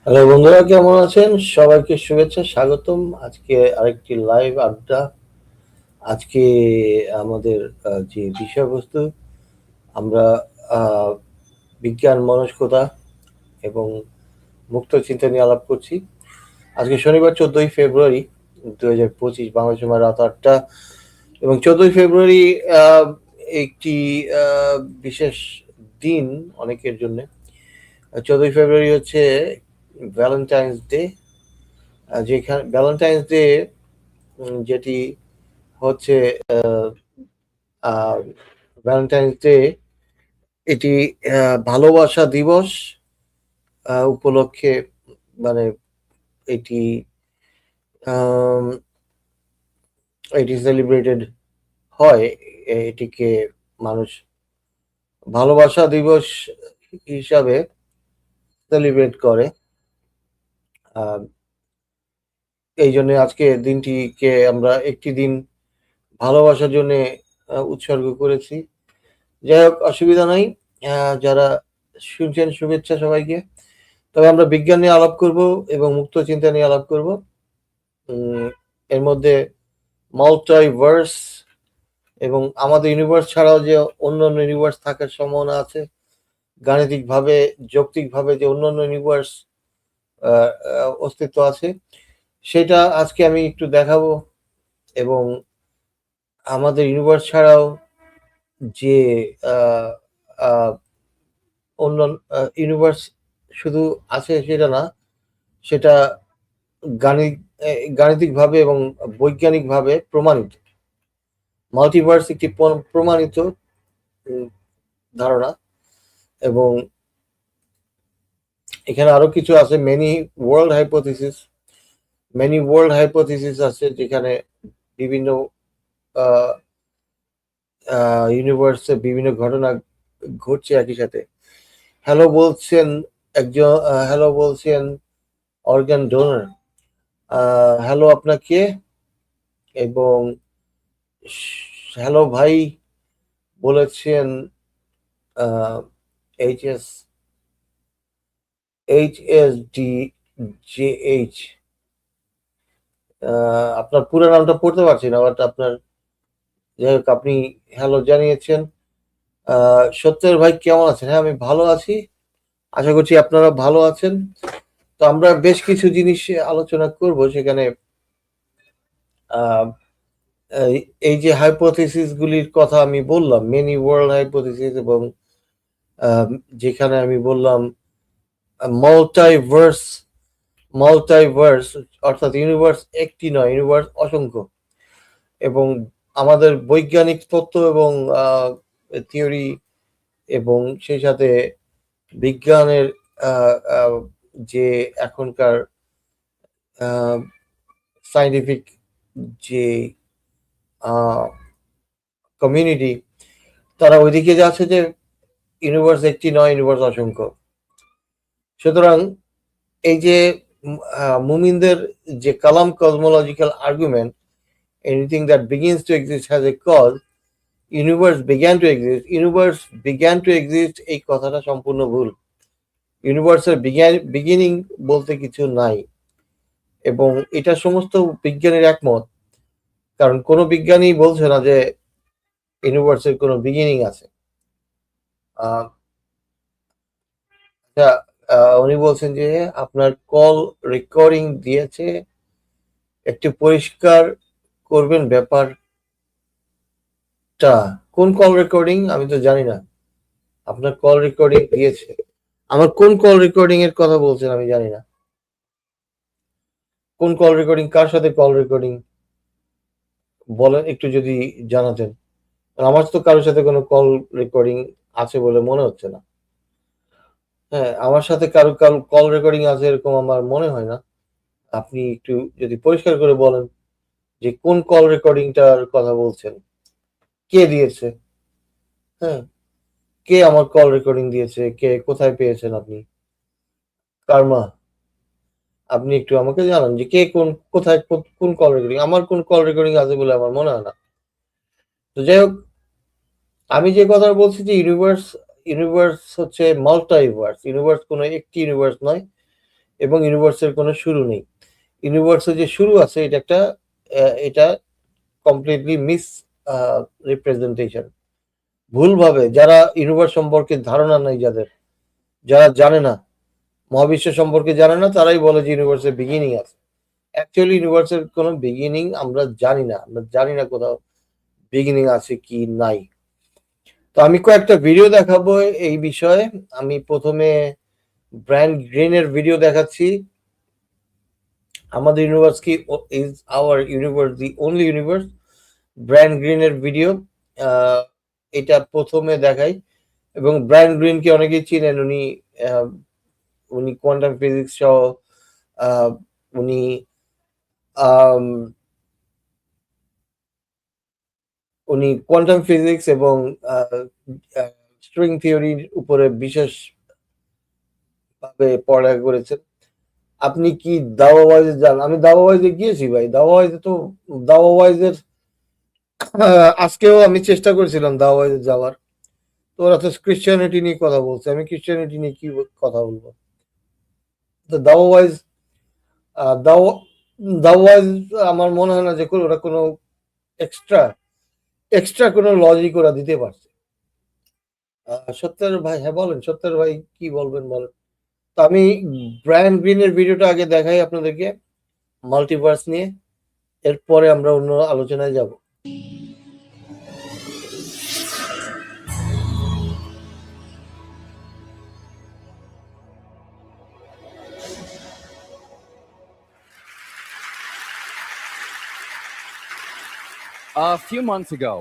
Hello বন্ধুরা, কেমন আছেন? সবাইকে শুভেচ্ছা, স্বাগতম। আজকে আরেকটি লাইভ আড্ডা। আজকে আমাদের যে বিষয়বস্তু, আমরা আহ, বিজ্ঞান মনস্কতা এবং মুক্ত চিন্তা নিয়ে আলাপ করছি। আজকে শনিবার 14ই ফেব্রুয়ারি 2025, বাংলা সময় রাত 8টা। এবং 14ই ফেব্রুয়ারি আহ, একটি আহ, বিশেষ দিন অনেকের জন্য। 14ই ফেব্রুয়ারি হচ্ছে ভ্যালেন্টাইন্স ডে। যেখানে ভ্যালেন্টাইন্স ডে যেটি হচ্ছে ভ্যালেন্টাইন্স ডে, এটি ভালোবাসা দিবস উপলক্ষে, মানে এটি আম, এটি সেলিব্রেটেড হয়। এটিকে মানুষ ভালোবাসা দিবস হিসাবে সেলিব্রেট করে। আহ, এই জন্য আজকে দিনটিকে আমরা একটি দিন ভালোবাসার জন্য উৎসর্গ করেছি। যাই হোক, অসুবিধা নাই। যারা শুনছেন, শুভেচ্ছা সবাইকে। তবে আমরা বিজ্ঞান নিয়ে আলাপ করব এবং মুক্ত চিন্তা নিয়ে আলাপ করব। এর মধ্যে মাল্টিভার্স এবং আমাদের ইউনিভার্স ছাড়াও যে অন্যান্য ইউনিভার্স থাকার সম্ভাবনা আছে, গাণিতিকভাবে, যৌক্তিকভাবে যে অন্যান্য ইউনিভার্স অস্তিত্ব আছে, সেটা আজকে আমি একটু দেখাবো। এবং আমাদের ইউনিভার্স ছাড়াও যে আহ, আহ, অন্য ইউনিভার্স শুধু আছে সেটা না, সেটা গাণিত গাণিতিকভাবে এবং বৈজ্ঞানিকভাবে প্রমাণিত। মাল্টিভার্স একটি প্রমাণিত উম, ধারণা। এবং এখানে আরো কিছু আছে, মেনি ওয়ার্ল্ড হাইপোথিসিস আছে, যেখানে বিভিন্ন ইউনিভার্সে বিভিন্ন ঘটনা ঘটছে একই সাথে। হ্যালো বলছেন একজন, হ্যালো বলছেন অর্গান ডোনার। হ্যালো আপনাকে। এবং হ্যালো ভাই বলেছেন এইচ এস HSDJH। আপনার পুরো নামটা পড়তে পারছি না, বাট আপনার, যাই হোক, আপনি হ্যালো জানিয়েছেন। সত্যের ভাই কেমন আছেন? হ্যাঁ, আমি ভালো আছি। আশা করছি আপনারা ভালো আছেন। তো আমরা বেশ কিছু জিনিস আলোচনা করব সেখানে। আহ, এই যে হাইপোথিসিস গুলির কথা আমি বললাম, মেনি ওয়ার্ল্ড হাইপোথিসিস, এবং আহ, যেখানে আমি বললাম মাল্টিভার্স, মাল্টিভার্স অর্থাৎ ইউনিভার্স একটি নয়, ইউনিভার্স অসংখ্য। এবং আমাদের বৈজ্ঞানিক তত্ত্ব এবং থিওরি, এবং সেই সাথে বিজ্ঞানের আহ, আহ, যে এখনকার সায়েন্টিফিক যে কমিউনিটি, তারা ওইদিকে যাচ্ছে যে ইউনিভার্স একটি নয়, ইউনিভার্স অসংখ্য। সুতরাং এই যে মুমিনদের যে কালাম cosmological argument, anything that begins to exist has a cause, universe began to exist, এই কথাটা সম্পূর্ণ ভুল। ইউনিভার্সের বিগিনিং বলতে কিছু নাই। এবং এটা সমস্ত বিজ্ঞানীর একমত। কারণ কোনো বিজ্ঞানী বলছে না যে ইউনিভার্সের কোনো বিগিনিং আছে। আহ, আচ্ছা, উনি বলছেন যে আপনার কল রেকর্ডিং দিয়েছে, একটু পরিষ্কার করবেন ব্যাপারটা। কোন কল রেকর্ডিং? আমি তো জানি না আপনার কল রেকর্ডিং দিয়েছে। আমার কোন কল রেকর্ডিং এর কথা বলছেন আমি জানি না। কোন কল রেকর্ডিং, কার সাথে কল রেকর্ডিং বলেন একটু যদি জানাতেন। আমার তো কারোর সাথে কোনো কল রেকর্ডিং আছে বলে মনে হচ্ছে না। হ্যাঁ, আমার সাথে কারো কারো কল রেকর্ডিং আছে এরকম আমার মনে হয় না। আপনি একটু যদি পরিষ্কার করে বলেন যে কোন কল রেকর্ডিংটার কথা বলছেন, কে দিয়েছে? হ্যাঁ, কে আমার কল রেকর্ডিং দিয়েছে, কে, কোথায় পেয়েছেন আপনি? কার্মা, আপনি একটু আমাকে জানান যে কে কোন, কোথায়, কোন কল রেকর্ডিং। আমার কোন কল রেকর্ডিং আছে বলে আমার মনে হয় না। তো যাই হোক, আমি যে কথা বলছি যে ইউনিভার্স, ইউনিভার্স হচ্ছে মাল্টিভার্স। ইউনিভার্স কোনো একটি ইউনিভার্স নয়, এবং ইউনিভার্সের কোনো শুরু নেই। ইউনিভার্সের যে শুরু আছে এটা কমপ্লিটলি মিস রিপ্রেজেন্টেশন। ভুলভাবে যারা ইউনিভার্স সম্পর্কে ধারণা নেই যারা জানে না, মহাবিশ্ব সম্পর্কে জানে না, তারাই বলে যে ইউনিভার্সের বিগিনিং আছে। অ্যাকচুয়ালি ইউনিভার্সের কোনো বিগিনিং আমরা জানি না। আমরা জানি না কোথাও বিগিনিং আছে কি নাই। তো আমি কয়েকটা ভিডিও দেখাবো এই বিষয়ে। আমি প্রথমে ব্রায়ান গ্রিনের ভিডিও দেখাচ্ছি। আমাদের ইউনিভার্স কি is our universe the only universe? Brian গ্রিনের ভিডিও এটা প্রথমে দেখাই। এবং ব্রায়ান গ্রিনকে অনেকেই চিনেন। উনি কোয়ান্টাম ফিজিক্স সহ উনি উনি কোয়ান্টাম ফিজিক্স এবং স্ট্রিং থিওরির উপরে বিশেষভাবে পড়ালেখা করেছেন। আপনি কি দাওয়া ওয়াইজে যান? আমি দাওয়া ওয়াইজে গিয়েছি ভাই। দাওয়া ওয়াইজের আজকেও আমি চেষ্টা করেছিলাম দাওয়া ওয়াইজে যাওয়ার। তো ওরা তো ক্রিশ্চিয়ানিটি নিয়ে কথা বলছে। আমি ক্রিশ্চিয়ানিটি নিয়ে কি কথা বলবো? তো দাওয়া ওয়াইজ আমার মনে হয় না যে ওরা কোনো এক্সট্রা কোনো লজিক ওরা দিতে পারছে। সত্তর ভাই, হ্যাঁ বলেন। সত্তর ভাই কি বলবেন বলেন। তো আমি ব্রায়ান গ্রিনের ভিডিওটা আগে দেখাই আপনাদেরকে মাল্টিভার্স নিয়ে, এরপরে আমরা অন্য আলোচনায় যাব। A few months ago,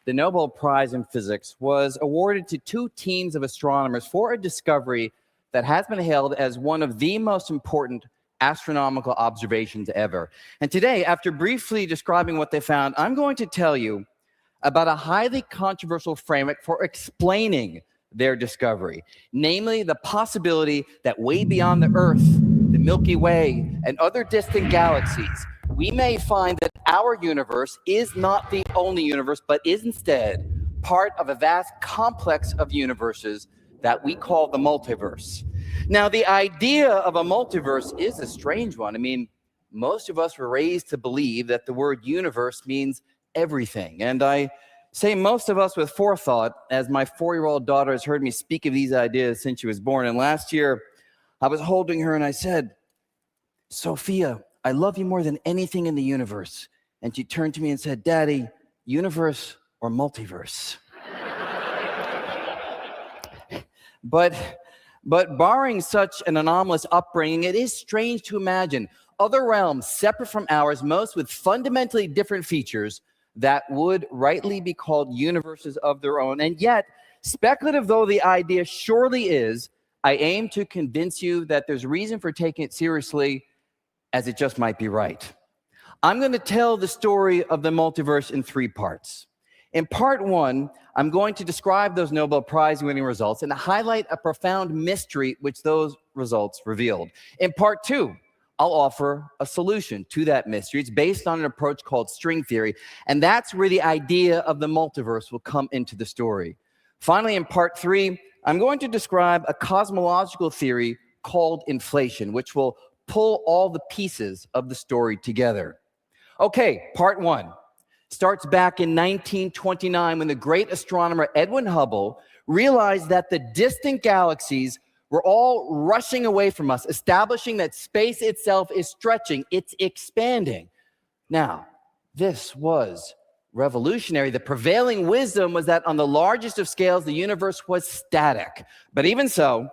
the Nobel Prize in Physics was awarded to two teams of astronomers for a discovery that has been hailed as one of the most important astronomical observations ever. And today, after briefly describing what they found, I'm going to tell you about a highly controversial framework for explaining their discovery, namely the possibility that way beyond the Earth, the Milky Way, and other distant galaxies, we may find that our universe is not the only universe, but is instead part of a vast complex of universes that we call the multiverse. Now, the idea of a multiverse is a strange one. I mean, most of us were raised to believe that the word universe means everything. And I say most of us with forethought, as my 4-year-old daughter has heard me speak of these ideas since she was born. And last year, I was holding her and I said, "Sophia, I love you more than anything in the universe." And she turned to me and said, "Daddy, universe or multiverse?" But barring such an anomalous upbringing, it is strange to imagine other realms separate from ours, most with fundamentally different features, that would rightly be called universes of their own. And yet, speculative though the idea surely is, I aim to convince you that there's reason for taking it seriously, as it just might be right. I'm going to tell the story of the multiverse in 3 parts. In part 1, I'm going to describe those Nobel Prize winning results and highlight a profound mystery which those results revealed. In part 2, I'll offer a solution to that mystery. It's based on an approach called string theory, and that's where the idea of the multiverse will come into the story. Finally, in part 3, I'm going to describe a cosmological theory called inflation, which will pull all the pieces of the story together. Okay, part 1 starts back in 1929 when the great astronomer Edwin Hubble realized that the distant galaxies were all rushing away from us, establishing that space itself is stretching, it's expanding. Now, this was revolutionary. The prevailing wisdom was that on the largest of scales, the universe was static. But even so,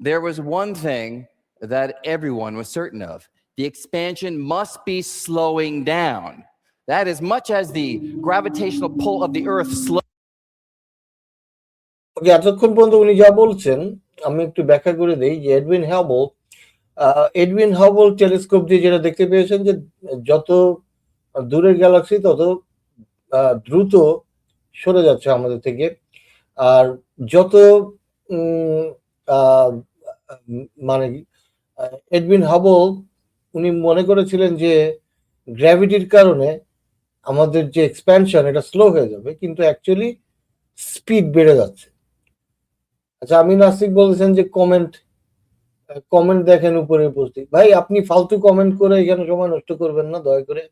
there was one thing that everyone was certain of. The expansion must be slowing down. That as much as the gravitational pull of the Earth slows. ওকে, এতক্ষণ পর্যন্ত উনি যা বলছেন আমি একটু ব্যাখ্যা করে দেই যে এডউইন হাবল টেলিস্কোপ দিয়ে যেটা দেখতে পেয়েছেন যে যত দূরের গ্যালাক্সি তত দ্রুত সরে যাচ্ছে আমাদের থেকে। আর যত মানে এডউইন হাবল উনি মনে করেছিলেন যে গ্র্যাভিটির কারণে আমাদের যে এক্সপ্যানশন এটা স্লো হয়ে যাবে, কিন্তু অ্যাকচুয়ালি স্পিড বেড়ে যাচ্ছে। আচ্ছা, আমি নাসিক বলেছেন যে কমেন্ট কমেন্ট দেখেন উপরে পোস্টে। ভাই আপনি ফালতু কমেন্ট করে এখানে সময় নষ্ট করবেন না দয়া করে।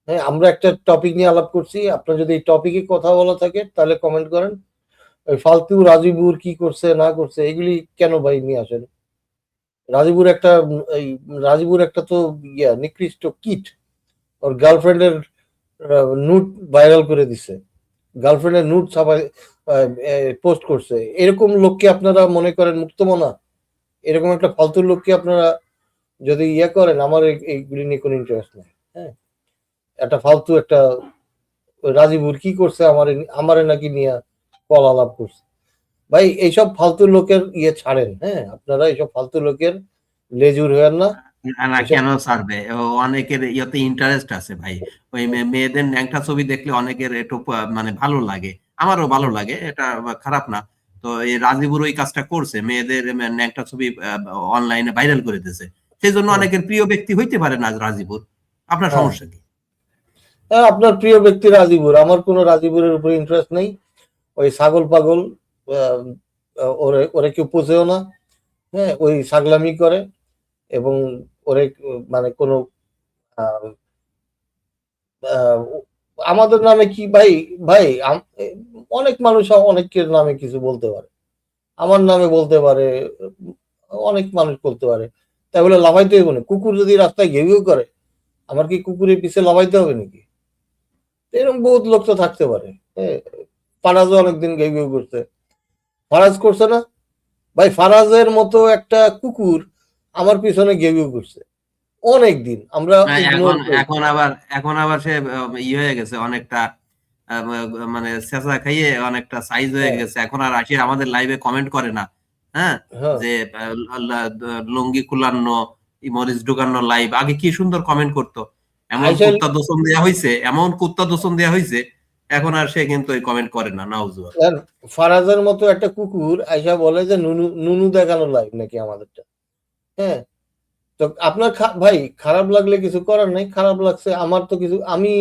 হ্যাঁ, আমরা একটা টপিক নিয়ে আলাপ করছি। আপনার যদি এই টপিকে কথা বলা থাকে তাহলে কমেন্ট করেন। ওই ফালতু রাজিবুর কি করছে না করছে এগুলি কেন ভাই নিয়ে আসেন? রাজিবুর একটা তো নিকৃষ্ট কিট। ওর গার্লফ্রেন্ডের নুড ভাইরাল করে দিছে। গার্লফ্রেন্ডের নুড ছাপাই পোস্ট করছে। এরকম লোককে আপনারা মনে করেন মুক্তমনা? এরকম একটা ফালতু লোককে আপনারা যদি করেন, আমার এইগুলি নিয়ে কোনো ইন্টারেস্ট নাই। হ্যাঁ, একটা ফালতু একটা রাজিবুর কি করছে আমারে নাকি নিয়ে কল আলাপ করছে। ভাই এইসব ফালতু লোকের ছাড়েন। হ্যাঁ, আপনারা এইসব ফালতু লোকের লেজুর হয়েন না। না এসব কেন ছাড়বে, অনেকের ইয়েতে ইন্টারেস্ট আছে ভাই। ওই মেয়েদের ন্যাংটা ছবি দেখলে অনেকের একটু মানে ভালো লাগে, আমারও ভালো লাগে, এটা খারাপ না। তো এই রাজীবুর ওই কাজটা করছে, মেয়েদের ন্যাংটা ছবি অনলাইনে ভাইরাল করে দিয়েছে, সেই জন্য অনেকের প্রিয় ব্যক্তি হইতে পারে না রাজীবুর। আপনার হ্যাঁ, সমস্যা কি? হ্যাঁ, আপনার প্রিয় ব্যক্তি রাজিবুর, আমার কোনো রাজিবুরের উপরে ইন্টারেস্ট নেই। ওই ছাগল পাগল ওরে কেউ পোষেও না। হ্যাঁ, ওই ছাগলামি করে এবং ওরে মানে কোনো আহ, আহ, আমাদের নামে কি ভাই, ভাই অনেক মানুষ অনেকের নামে কিছু বলতে পারে, আমার নামে বলতে পারে, অনেক মানুষ বলতে পারে, তাই বলে লাফাইতে হবে না। কুকুর যদি রাস্তায় ঘেউ ঘেউ করে, আমার কি কুকুরের পিছে লাফাইতে হবে নাকি? এরকম বহুত লোক তো থাকতে পারে। হ্যাঁ, ফারাজও অনেকদিন ঘেউ ঘেউ করছে, ফারাজ করছে না? ভাই ফারাজের মতো একটা কুকুর আমার পিছনে ঘেউ ঘেউ করছে অনেক দিন, আমরা ইগনোর করি। এখন আবার সে হয়ে গেছে অনেকটা, মানে চেঁচা খাইয়ে অনেকটা সাইজ হয়ে হ্যাঁ, গেছে, এখন আর আসে আমাদের লাইভে কমেন্ট করে না। হ্যাঁ, হ্যাঁ, যে লুঙ্গি কুলান্ন, মরিচ ঢুকানো লাইভ, আগে কি সুন্দর কমেন্ট করতো, এমন আইসাল কুত্তা দোষণ দেয়া হয়েছে, এমন কুত্তা দোষণ দেয়া হয়েছে, এখন আর সে কিন্তু ওই কমেন্ট করে না, নাউজুবিল্লাহ। ফারাজের মতো একটা কুকুর আইসা বলে যে নুনু নুনু দেখানো লাইভ নাকি আমাদেরটা। হ্যাঁ, তো আপনার ভাই খারাপ লাগলে কিছু করার নাই, খারাপ লাগছে আমার তো কিছু, আমি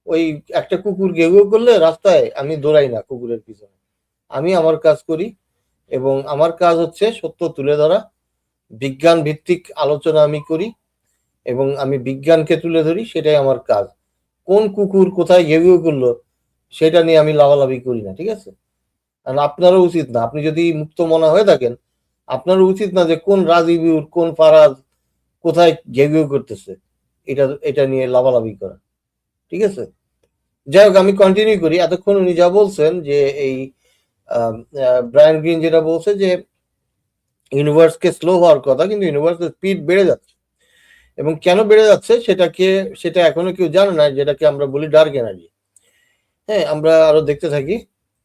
ওই একটা কুকুর ঘেউ ঘেউ করলে রাস্তায় আমি দৌড়াই না কুকুরের পিছনে, আমি আমার কাজ করি এবং আমার কাজ হচ্ছে সত্য তুলে ধরা, বিজ্ঞান ভিত্তিক আলোচনা আমি করি এবং আমি বিজ্ঞানকে তুলে ধরি, সেটাই আমার কাজ। কোন কুকুর কোথায় ঘেউ ঘেউ করলো সেটা নিয়ে আমি লাভালাভি করি না, ঠিক আছে? আর আপনারও উচিত না, আপনি যদি মুক্ত মনা হয়ে থাকেন আপনারও উচিত না যে কোন রাজিবুর কোন ফারাজ কোথায় ঘেউ ঘেউ করতেছে এটা নিয়ে লাভালাভি করা, ঠিক আছে? যাই হোক, আমি কন্টিনিউ করি। এতক্ষণ উনি যা বলছেন যে এই ব্রায়ান গ্রিন যেটা বলছে যে ইউনিভার্সকে স্লো হওয়ার কথা, কিন্তু ইউনিভার্সের স্পিড বেড়ে যাচ্ছে এবং কেন বেড়ে যাচ্ছে সেটা এখনো কেউ জানে না, যেটাকে আমরা বলি ডার্ক এনার্জি। হ্যাঁ, আমরা আরো দেখতে থাকি।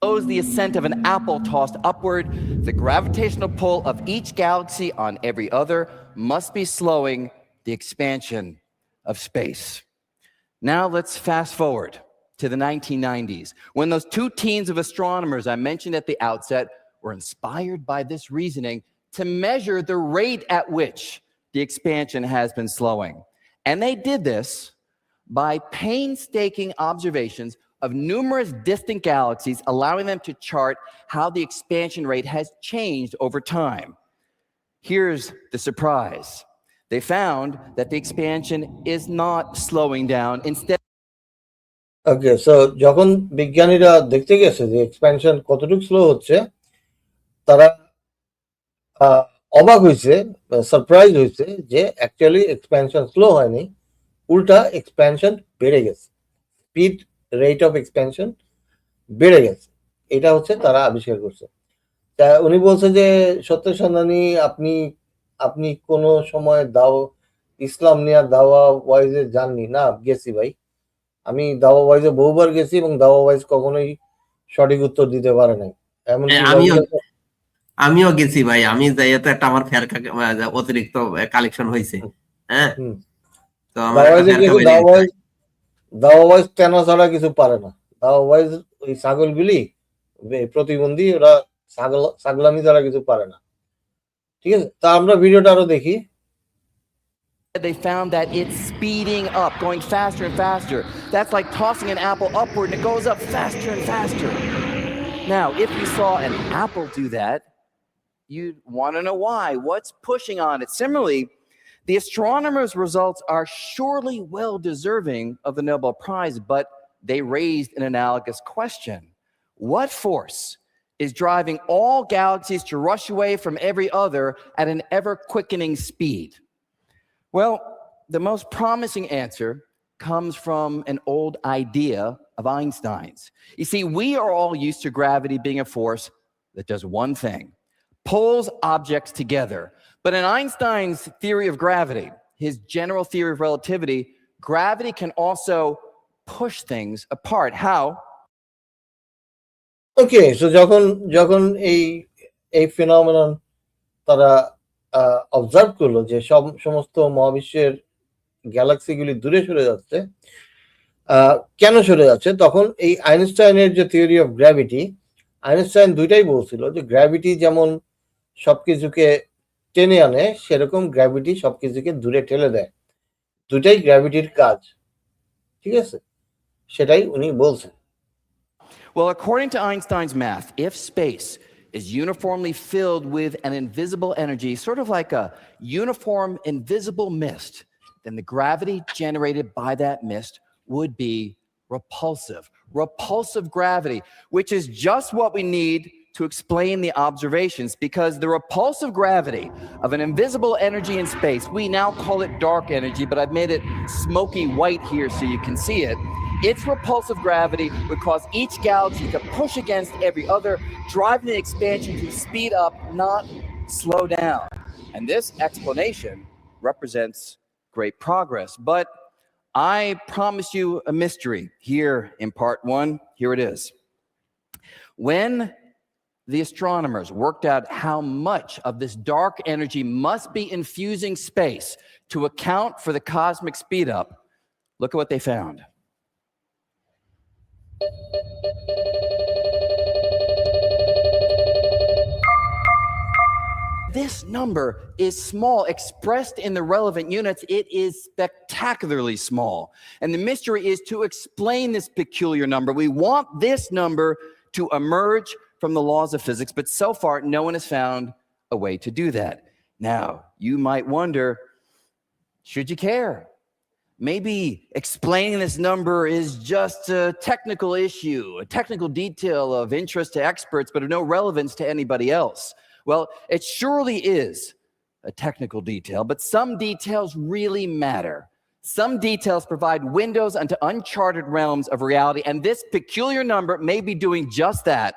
Follows the ascent of an apple tossed upward, the gravitational pull of each galaxy on every other must be slowing the expansion of space. Now let's fast forward to the 1990s, when those two teams of astronomers I mentioned at the outset were inspired by this reasoning to measure the rate at which the expansion has been slowing. And they did this by painstaking observations of numerous distant galaxies, allowing them to chart how the expansion rate has changed over time. Here's the surprise. They found that the expansion is not slowing down. Instead, okay, so যখন বিজ্ঞানীরা দেখতে গেছে যে expansion কতটুকু slow হচ্ছে, তারা অবাক হয়েছে, সারপ্রাইজ হয়েছে যে অ্যাকচুয়ালি এক্সপ্যানশন স্লো হয়নি, উল্টা এক্সপ্যানশন বেড়ে গেছে, স্পিড রেট অফ এক্সপ্যানশন বেড়ে গেছে। এটা হচ্ছে তারা আবিষ্কার করছে। তা উনি বলছে যে সত্য সন্ধানী, আপনি কোনো সময় ইসলাম নিয়ে দাওয়া ওয়াইজে যাননি? না, গেছি ভাই, আমি দাওয়া ওয়াইজে বহুবার গেছি এবং দাওয়া ওয়াইজ কখনোই সঠিক উত্তর দিতে পারে নাই। এমনকি আমিও গেছি ভাই, আমি যাইয়া তো একটা আমার ফের অতিরিক্ত কালেকশন হয়েছে। হ্যাঁ, তো আমার একটা ফের দাওয়া ওয়াইজ কেন ছাড়া কিছু পারে না। দাওয়া ওয়াইজ ওই ছাগলগুলি প্রতিবন্ধী, ওরা ছাগলামি ছাড়া কিছু পারে না, ঠিক আছে? তা আমরা ভিডিওটা আরো দেখি। they found that it's speeding up, going faster and faster. That's like tossing an apple upward and it goes up faster and faster. Now, if you saw an apple do that, you'd want to know why. What's pushing on it? Similarly, the astronomers' results are surely well deserving of the Nobel Prize, but they raised an analogous question. What force is driving all galaxies to rush away from every other at an ever-quickening speed? Well, the most promising answer comes from an old idea of Einstein's. You see, we are all used to gravity being a force that does one thing: pulls objects together. But in Einstein's theory of gravity, his general theory of relativity, gravity can also push things apart. How? Okay, so যখন এই ফিনোমেনন তারা observe করলো যে সমস্ত মহাবিশ্বের গ্যালাক্সিগুলি দূরে সরে যাচ্ছে, কেন সরে যাচ্ছে, তখন এই আইনস্টাইনের যে থিওরি অফ গ্র্যাভিটি, আইনস্টাইন দুইটাই বলছিল যে গ্র্যাভিটি যেমন সবকিছুকে টেনে আনে, সেরকম গ্র্যাভিটি সবকিছুকে দূরে ঠেলে দেয়। দুটাই গ্র্যাভিটির কাজ, ঠিক আছে? সেটাই উনি বলছেন। Well, according to Einstein's math, if space is uniformly filled with an invisible energy, sort of like a uniform invisible mist, then the gravity generated by that mist would be repulsive. Repulsive gravity, which is just what we need to explain the observations, because the repulsive gravity of an invisible energy in space, we now call it dark energy, but I've made it smoky white here so you can see it. Its repulsive gravity would cause each galaxy to push against every other, driving the expansion to speed up, not slow down. And this explanation represents great progress. But I promise you a mystery here in part one. Here it is. When the astronomers worked out how much of this dark energy must be infusing space to account for the cosmic speed up, look at what they found. This number is small. Expressed in the relevant units, it is spectacularly small. And the mystery is to explain this peculiar number. We want this number to emerge from the laws of physics, but so far, no one has found a way to do that. Now, you might wonder, should you care? Maybe explaining this number is just a technical issue, a technical detail of interest to experts, but of no relevance to anybody else. Well, it surely is a technical detail, but some details really matter. Some details provide windows into uncharted realms of reality, and this peculiar number may be doing just that,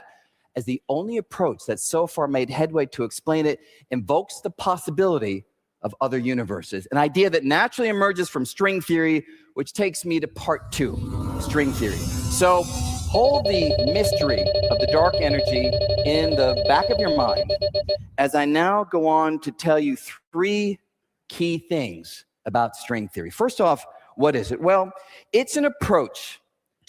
as the only approach that so far made headway to explain it invokes the possibility of other universes, an idea that naturally emerges from string theory, which takes me to part two, string theory. So hold the mystery of the dark energy in the back of your mind as I now go on to tell you three key things about string theory. First off, what is it? Well, it's an approach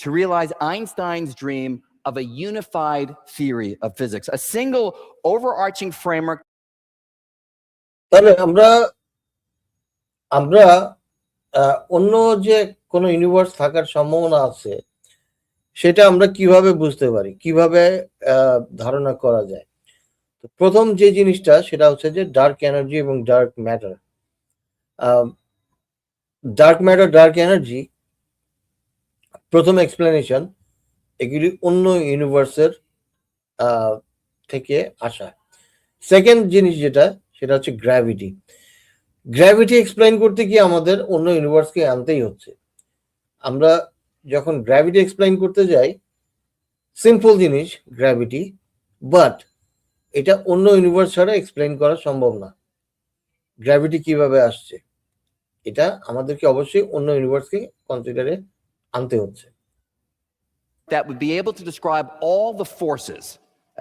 to realize Einstein's dream of a unified theory of physics, a single overarching framework. তাহলে আমরা অন্য যে কোনো universe থাকার সম্ভাবনা আছে, সেটা আমরা কিভাবে বুঝতে পারি, কিভাবে ধারণা করা যায়? তো প্রথম যে জিনিসটা, সেটা হচ্ছে যে ডার্ক এনার্জি এবং dark matter. Dark matter, dark energy, প্রথম এক্সপ্লেনেশন, এগুলি অন্য ইউনিভার্সের থেকে আসা। সেকেন্ড জিনিস যেটা, সেটা হচ্ছে গ্র্যাভিটি। গ্র্যাভিটি এক্সপ্লেইন করতে গিয়ে আমাদের অন্য ইউনিভার্সকে আনতেই হচ্ছে। আমরা যখন গ্র্যাভিটি এক্সপ্লেইন করতে যাই, সিম্পল জিনিস গ্র্যাভিটি, বাট এটা অন্য ইউনিভার্স ছাড়া এক্সপ্লেইন করা সম্ভব না। গ্র্যাভিটি কিভাবে আসছে, এটা আমাদেরকে অবশ্যই অন্য ইউনিভার্সকে কনসিডারে আনতে হচ্ছে। That would be able to describe all the forces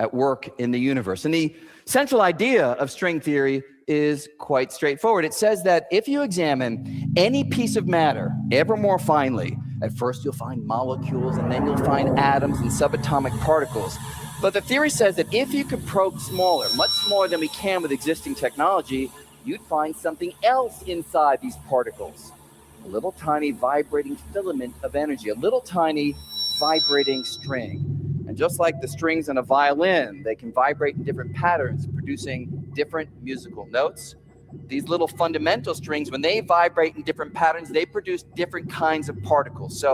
at work in the universe. And the central idea of string theory is quite straightforward. It says that if you examine any piece of matter ever more finely, at first you'll find molecules, and then you'll find atoms and subatomic particles. But the theory says that if you could probe smaller, much smaller than we can with existing technology, you'd find something else inside these particles. A little tiny vibrating filament of energy, a little tiny vibrating string. And just like the strings in a violin, they can vibrate in different patterns, producing different musical notes. These little fundamental strings, when they vibrate in different patterns, they produce different kinds of particles. So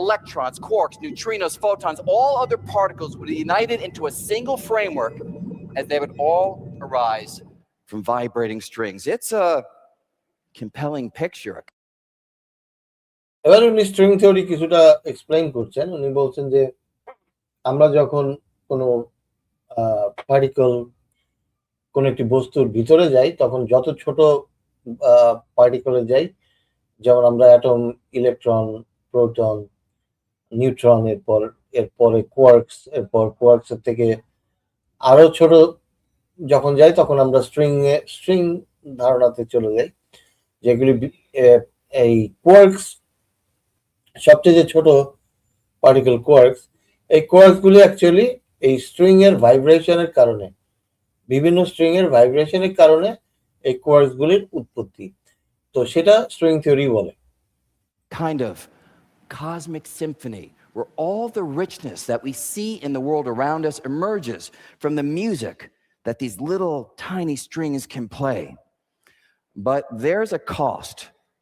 electrons, quarks, neutrinos, photons, all other particles would be united into a single framework as they would all arise from vibrating strings. It's a compelling picture. এবার উনি string theory কিছুটা explain করছেন। উনি বলছেন যে আমরা যখন কোনো পার্টিকল কোন একটি বস্তুর ভিতরে যাই তখন যত ছোট পার্টিকলে যাই, যেমন আমরা অ্যাটম, ইলেকট্রন, প্রোটন, নিউট্রন, এরপরে কোয়ার্কস, কোয়ার্কসের থেকে আরো ছোট যখন যাই তখন আমরা স্ট্রিং ধারণাতে চলে যাই, যেগুলি এই কোয়ার্কস সবচেয়ে যে ছোট পার্টিকেল কোয়ার্কস, এই কোয়ার্কসগুলি অ্যাকচুয়ালি এই স্ট্রিং এর ভাইব্রেশনের কারণে, বিভিন্ন স্ট্রিং এর ভাইব্রেশনের কারণে এই কোয়ার্কসগুলির উৎপত্তি। তো সেটা স্ট্রিং থিওরি বলে। Kind of cosmic symphony where all the richness that we see in the world around us emerges from the music that these little tiny strings can play. But there's a cost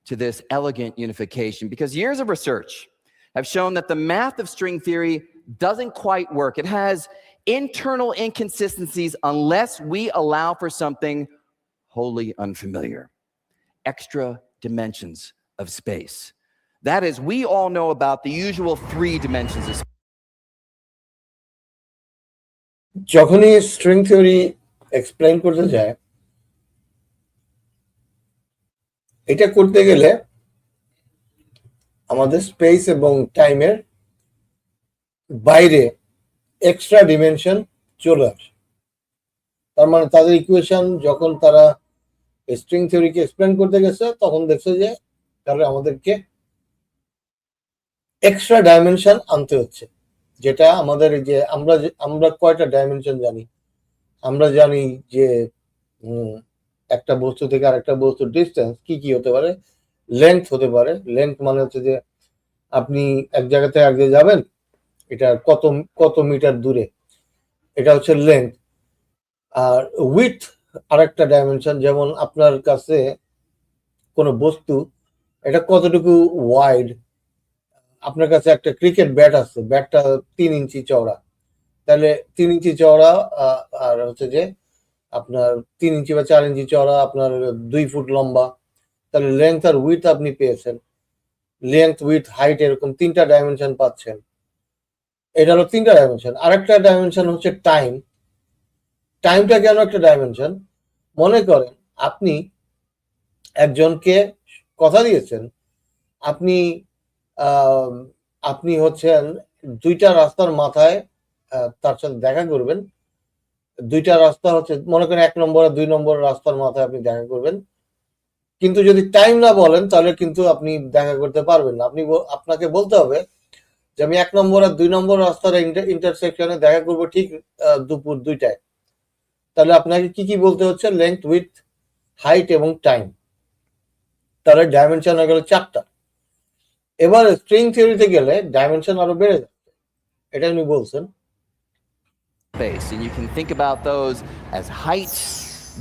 to this elegant unification, because years of research have shown that the math of string theory doesn't quite work. It has internal inconsistencies unless we allow for something wholly unfamiliar: extra dimensions of space. That is, we all know about the usual 3 dimensions of space. যখনই string theory explain করতে যায়, এটা করতে গেলে আমাদের space এবং টাইমের বাইরে এক্সট্রা ডিমেনশন চলে আসে। তার মানে তাদের ইকুয়েশন যখন তারা স্ট্রিং থিওরিকে এক্সপ্লেন করতে গেছে তখন দেখছে যে তাহলে আমাদেরকে এক্সট্রা ডাইমেনশন আনতে হচ্ছে, যেটা আমাদের যে আমরা কয়টা ডাইমেনশন জানি। আমরা জানি যে একটা বস্তু থেকে আরেকটা বস্তুর ডিস্টেন্স কি কি হতে পারে, লেন্থ হতে পারে। লেন্থ মানে হচ্ছে যে আপনি এক জায়গা থেকে এক জায়গায় যাবেন, এটা কত মিটার দূরে, এটা হচ্ছে লেন্থ। আর উইথ আরেকটা ডাইমেনশন, যেমন আপনার কাছে কোনো বস্তু এটা কতটুকু ওয়াইড। আপনার কাছে একটা ক্রিকেট ব্যাট আছে, ব্যাটটা 3 ইঞ্চি চওড়া, তাহলে 3 ইঞ্চি চওড়া আর হচ্ছে যে আপনার 3 ইঞ্চি বা 4 ইঞ্চি চওড়া, আপনার 2 ফুট লম্বা, তাহলে লেন্থ আর উইথ আপনি পেয়েছেন। লেন্থ, উইথ, হাইট, এরকম 3টা ডাইমেনশন পাচ্ছেন। এটা হলো 3টা ডাইমেনশন। আরেকটা ডাইমেনশন হচ্ছে টাইম। টাইমটা কেন একটা ডাইমেনশন? মনে করেন আপনি একজনকে কথা দিয়েছেন, আপনি হচ্ছেন 2টা রাস্তার মাথায় তার সাথে দেখা করবেন। 2টা রাস্তা হচ্ছে, মনে করেন 1 নম্বর আর 2 নম্বর রাস্তার মাথায় আপনি দেখা করবেন, কিন্তু যদি টাইম না বলেন তাহলে কিন্তু আপনি দেখা করতে পারবেন না। আপনাকে বলতে হবে যে আমি 1 নম্বর আর 2 নম্বর রাস্তার ইন্টারসেকশনে দেখা করব ঠিক দুপুর 2টায়। তাহলে আপনাকে কি কি বলতে হচ্ছে? লেন্থ, উইথ, হাইট এবং টাইম। তাহলে ডাইমেনশন হয়ে গেল 4টা। এবার স্ট্রিং থিওরিতে গেলে ডাইমেনশন আরো বেড়ে যাচ্ছে, এটা উনি বলছেন। Space, and you can think about those as height,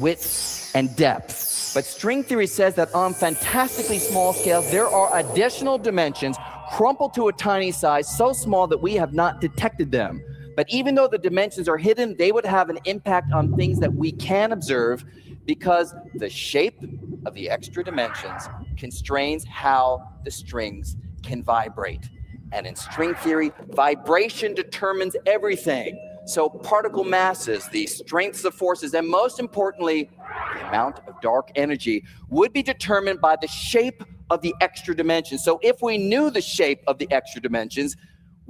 width, and depth. But string theory says that on fantastically small scales, there are additional dimensions crumpled to a tiny size, so small that we have not detected them. But even though the dimensions are hidden, they would have an impact on things that we can observe, because the shape of the extra dimensions constrains how the strings can vibrate. And in string theory, vibration determines everything. So particle masses, the strengths of forces, and most importantly, the amount of dark energy would be determined by the shape of the extra dimensions. So if we knew the shape of the extra dimensions,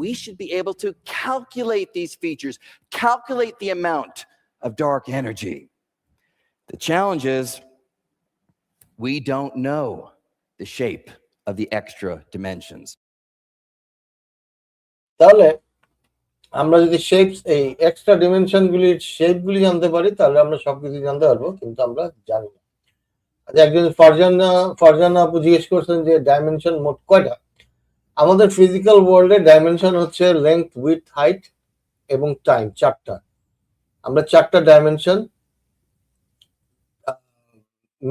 we should be able to calculate these features, calculate the amount of dark energy. The challenge is we don't know the shape of the extra dimensions. তাহলে আমরা যদি এই extra ডিমেনশনগুলির শেপগুলি জানতে পারি তাহলে আমরা সবকিছু জানতে পারবো, কিন্তু আমরা জানি না। আচ্ছা, একজন ফারজানা আপু জিজ্ঞেস করছেন যে ডাইমেনশন মোট কয়টা? আমাদের ফিজিক্যাল ওয়ার্ল্ডে ডাইমেনশন হচ্ছে লেন্থ, উইথ, হাইট এবং টাইম, 4টা। আমরা 4টা ডাইমেনশন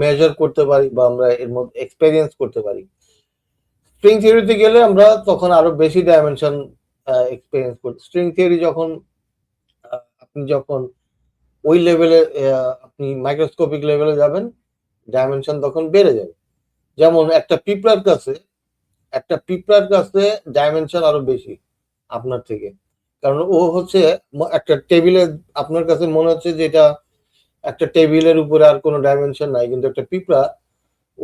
মেজার করতে পারি বা আমরা এর মধ্যে এক্সপেরিয়েন্স করতে পারি। স্ট্রিং থিওরিতে গেলে আমরা তখন আরো বেশি ডাইমেনশন এক্সপেরিয়েন্স করি। স্ট্রিং থিওরি যখন আপনি যখন ওই লেভেলে আপনি মাইক্রোস্কোপিক লেভেলে যাবেন, ডাইমেনশন তখন বেড়ে যাবে। যেমন একটা পিঁপড়ার কাছে ডাইমেনশন আরো বেশি আপনার থেকে। কারণ ও হচ্ছে একটা টেবিলে, আপনার কাছে মনে হচ্ছে যে এটা একটা টেবিলের উপরে আর কোনো ডাইমেনশন নাই, কিন্তু একটা পিঁপড়া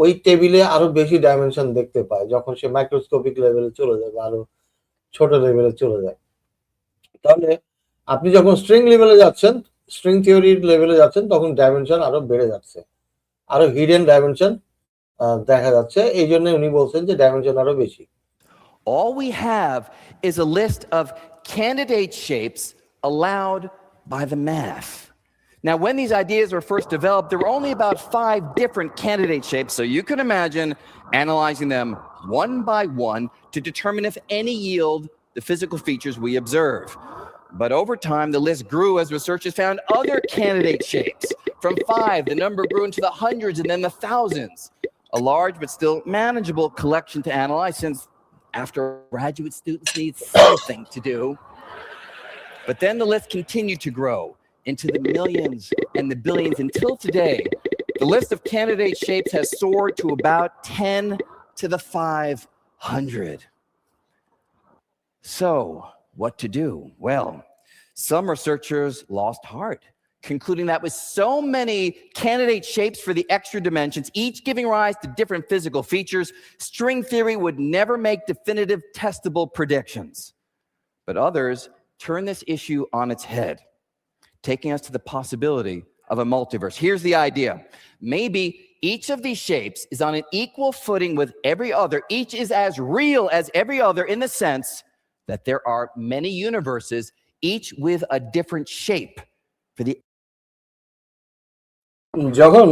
ওই টেবিলে আরো বেশি ডাইমেনশন দেখতে পায় যখন সে মাইক্রোস্কোপিক লেভেলে চলে যায় বা আরো ছোট লেভেলে চলে যায়। তাহলে আপনি যখন স্ট্রিং লেভেলে যাচ্ছেন, স্ট্রিং থিওরির লেভেলে যাচ্ছেন, তখন ডাইমেনশন আরো বেড়ে যাচ্ছে, আরো হিডেন ডাইমেনশন দেখা যাচ্ছে। এই জন্য উনি বলছেন যে ডাইমেনশন আরো বেশি। All we have is a list of candidate shapes allowed by the math. Now, when these ideas were first developed, there were only about 5 different candidate shapes, so you can imagine analyzing them one by one to determine if any yield the physical features we observe. But over time, the list grew as researchers found other candidate shapes. From 5, the number grew into the hundreds and then the thousands. A large but still manageable collection to analyze, since after graduate students need something to do. But then the list continued to grow into the millions and the billions until today. The list of candidate shapes has soared to about 10 to the 500. So, what to do? Well, some researchers lost heart, concluding that with so many candidate shapes for the extra dimensions, each giving rise to different physical features, string theory would never make definitive testable predictions. But others turn this issue on its head, taking us to the possibility of a multiverse. Here's the idea. Maybe each of these shapes is on an equal footing with every other. Each is as real as every other in the sense that there are many universes, each with a different shape for the যখন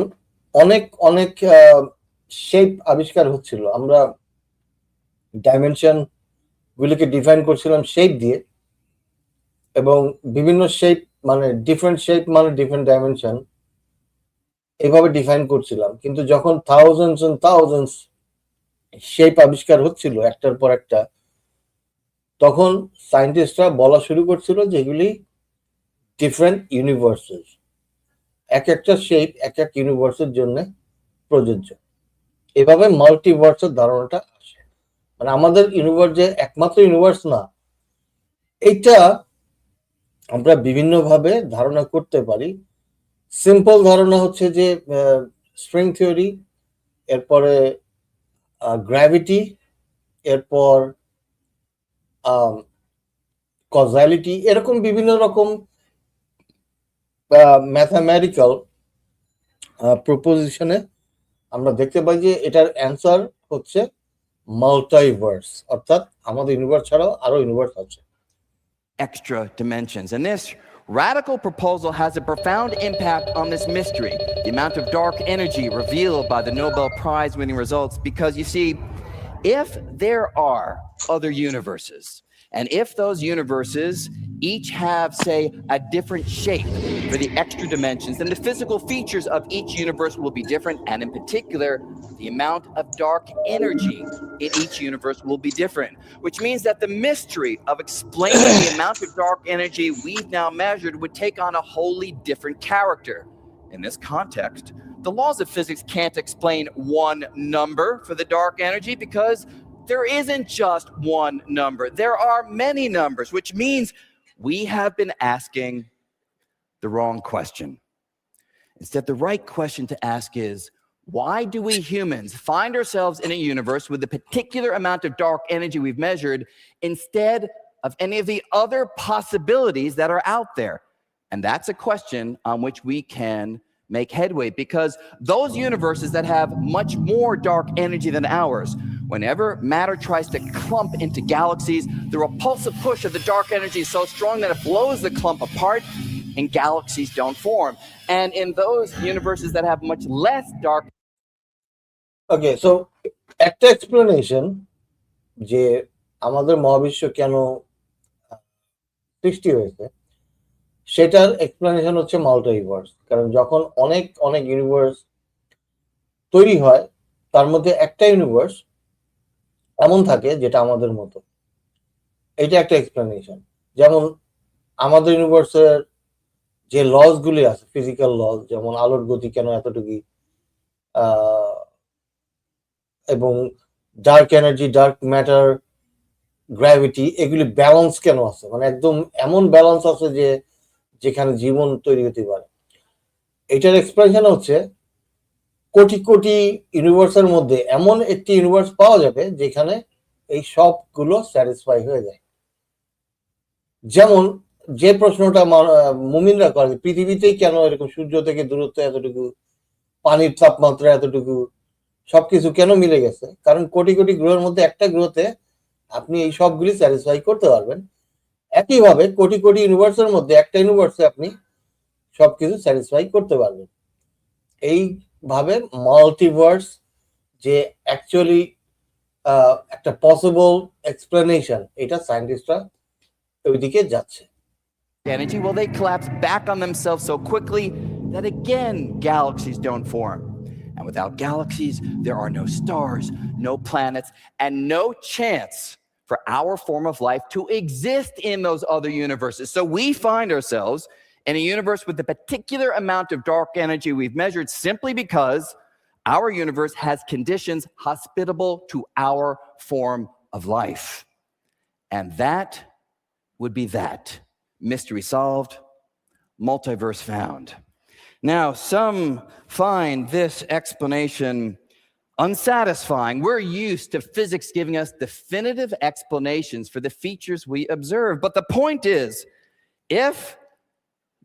অনেক অনেক shape আবিষ্কার হচ্ছিল, আমরা dimension গুলিকে define করছিলাম shape দিয়ে, এবং বিভিন্ন শেপ মানে ডিফারেন্ট শেপ মানে ডিফারেন্ট ডাইমেনশন, এভাবে ডিফাইন করছিলাম। কিন্তু যখন থাউজেন্ডস এন্ড থাউজেন্ডস শেপ আবিষ্কার হচ্ছিল একটার পর একটা, তখন সায়েন্টিস্টরা বলা শুরু করছিল যে এগুলি ডিফারেন্ট ইউনিভার্সেস। এক একটা শেপ এক এক ইউনিভার্সের জন্য প্রযোজ্য। এভাবে মাল্টিভার্সের ধারণাটা আসে। মানে আমাদের ইউনিভার্স যে একমাত্র ইউনিভার্স না, এইটা আমরা বিভিন্নভাবে ধারণা করতে পারি। সিম্পল ধারণা হচ্ছে যে স্ট্রিং থিওরি, এরপরে গ্র্যাভিটি, এরপর কজালিটি, এরকম বিভিন্ন রকম ম্যাথামেটিক্যাল প্রপোজিশনে আমরা দেখতে পাই যে এটার অ্যান্সার হচ্ছে মাল্টিভার্স, অর্থাৎ আমাদের ইউনিভার্স ছাড়াও আরো ইউনিভার্স আছে। extra dimensions. And this radical proposal has a profound impact on this mystery, the amount of dark energy revealed by the Nobel Prize winning results. Because you see, if there are other universes, and if those universes each have, say, a different shape for the extra dimensions, then the physical features of each universe will be different, and in particular, the amount of dark energy in each universe will be different, which means that the mystery of explaining the amount of dark energy we've now measured would take on a wholly different character. In this context, the laws of physics can't explain one number for the dark energy, because there isn't just one number. There are many numbers, which means we have been asking the wrong question. Instead, the right question to ask is, why do we humans find ourselves in a universe with the particular amount of dark energy we've measured instead of any of the other possibilities that are out there? And that's a question on which we can make headway, because those universes that have much more dark energy than ours, whenever matter tries to clump into galaxies, the repulsive push of the dark energy is so strong that it blows the clump apart and galaxies don't form. And in those universes that have much less dark... okay, so একটা explanation যে আমাদের মহাবিশ্ব কেন সৃষ্টি হয়েছে সেটার explanation হচ্ছে multiverse. কারণ যখন অনেক অনেক ইউনিভার্স তৈরি হয় তার মধ্যে একটা ইউনিভার্স এমন থাকে যেটা আমাদের মতো, এটা একটা এক্সপ্লেনেশন। যেমন আমাদের ইউনিভার্সের যে লস গুলি আছে, ফিজিক্যাল লস, যেমন আলোর গতি কেন এতটুকু, এবং dark energy, dark matter, gravity, এগুলি ব্যালেন্স কেন আছে, মানে একদম এমন ব্যালেন্স আছে যে যেখানে জীবন তৈরি হতে পারে। এটার এক্সপ্লেনেশন হচ্ছে কোটি কোটি ইউনিভার্সের মধ্যে এমন একটি ইউনিভার্স পাওয়া যাবে যেখানে এই সবগুলো স্যাটিসফাই হয়ে যায়। যেমন যে প্রশ্নটা মুমিনরা করে, পৃথিবীতেই কেন এরকম সূর্য থেকে দূরত্ব এতটুকু, পানির তাপমাত্রা এতটুকু, সবকিছু কেন মিলে গেছে? কারণ কোটি কোটি গ্রহের মধ্যে একটা গ্রহতে আপনি এই সবগুলি স্যাটিসফাই করতে পারবেন। একইভাবে কোটি কোটি ইউনিভার্সের মধ্যে একটা ইউনিভার্সে আপনি সবকিছু স্যাটিসফাই করতে পারবেন। এইভাবে মাল্টিভার্স যে অ্যাকচুয়ালি একটা পসিবল এক্সপ্লেনেশন, এটা সায়েন্টিস্টরা ওইদিকে যাচ্ছে। Energy, well, they collapse back on themselves so quickly that again, galaxies don't form. And without galaxies, there are no stars, no planets, and no chance for our form of life to exist in those other universes. So we find ourselves in a universe with the particular amount of dark energy we've measured simply because our universe has conditions hospitable to our form of life. And that would be that. Mystery solved, multiverse found. Now, some find this explanation unsatisfying. We're used to physics giving us definitive explanations for the features we observe. But the point is, if